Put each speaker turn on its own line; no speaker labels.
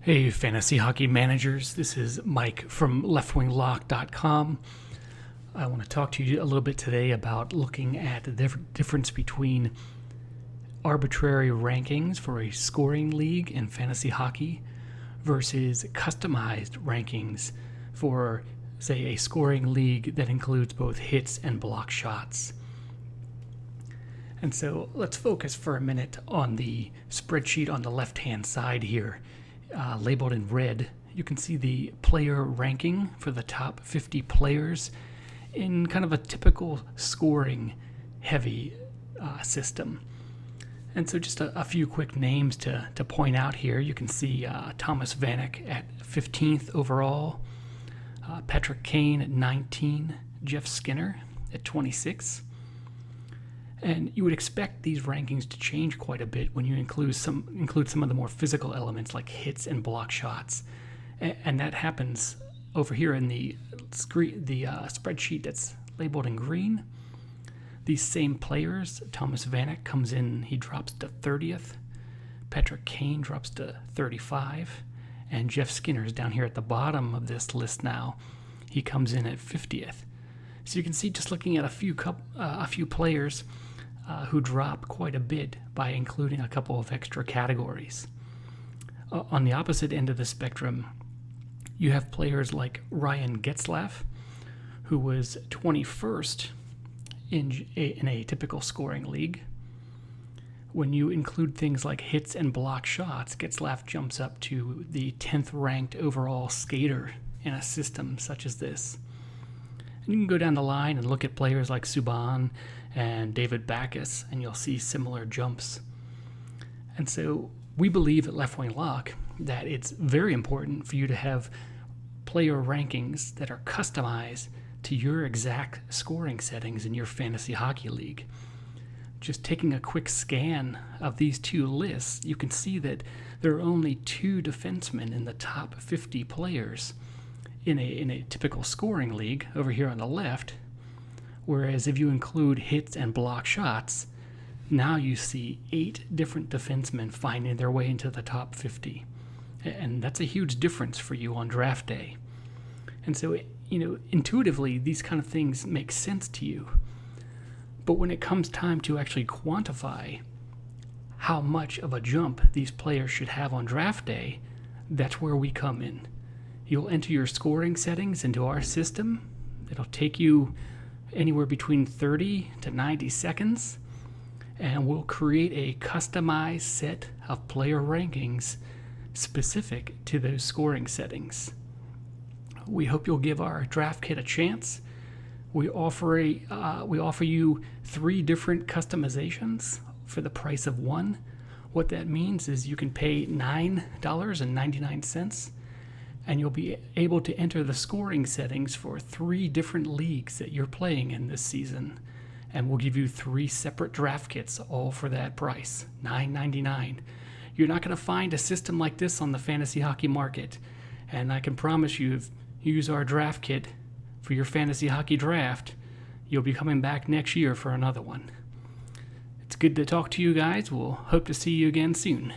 Hey, fantasy hockey managers. This is Mike from leftwinglock.com. I want to talk to you a little bit today about looking at the difference between arbitrary rankings for a scoring league in fantasy hockey versus customized rankings for, say, a scoring league that includes both hits and block shots. And so let's focus for a minute on the spreadsheet on the left-hand side here. Labeled in red, you can see the player ranking for the top 50 players in kind of a typical scoring heavy system. And so just a few quick names to point out here. You can see Thomas Vanek at 15th overall, Patrick Kane at 19, Jeff Skinner at 26. And you would expect these rankings to change quite a bit when you include some of the more physical elements like hits and block shots, and that happens over here in the spreadsheet that's labeled in green. These same players, Thomas Vanek comes in, he drops to 30th, Patrick Kane drops to 35, and Jeff Skinner is down here at the bottom of this list now. He comes in at 50th. So you can see, just looking at a few players who drop quite a bit by including a couple of extra categories. On the opposite end of the spectrum, you have players like Ryan Getzlaf, who was 21st in a typical scoring league. When you include things like hits and block shots, Getzlaf jumps up to the 10th ranked overall skater in a system such as this. And you can go down the line and look at players like Subban and David Backes, and you'll see similar jumps. And so we believe at Left Wing Lock that it's very important for you to have player rankings that are customized to your exact scoring settings in your fantasy hockey league. Just taking a quick scan of these two lists, you can see that there are only two defensemen in the top 50 players in a typical scoring league over here on the left, whereas if you include hits and block shots, now you see 8 different defensemen finding their way into the top 50. And that's a huge difference for you on draft day. And so, intuitively, these kind of things make sense to you. But when it comes time to actually quantify how much of a jump these players should have on draft day, that's where we come in. You'll enter your scoring settings into our system. It'll take you anywhere between 30 to 90 seconds, and we'll create a customized set of player rankings specific to those scoring settings. We hope you'll give our draft kit a chance. We offer you 3 different customizations for the price of one. What that means is you can pay $9.99, and you'll be able to enter the scoring settings for 3 different leagues that you're playing in this season. And we'll give you 3 separate draft kits, all for that price, $9.99. You're not going to find a system like this on the fantasy hockey market. And I can promise you, if you use our draft kit for your fantasy hockey draft, you'll be coming back next year for another one. It's good to talk to you guys. We'll hope to see you again soon.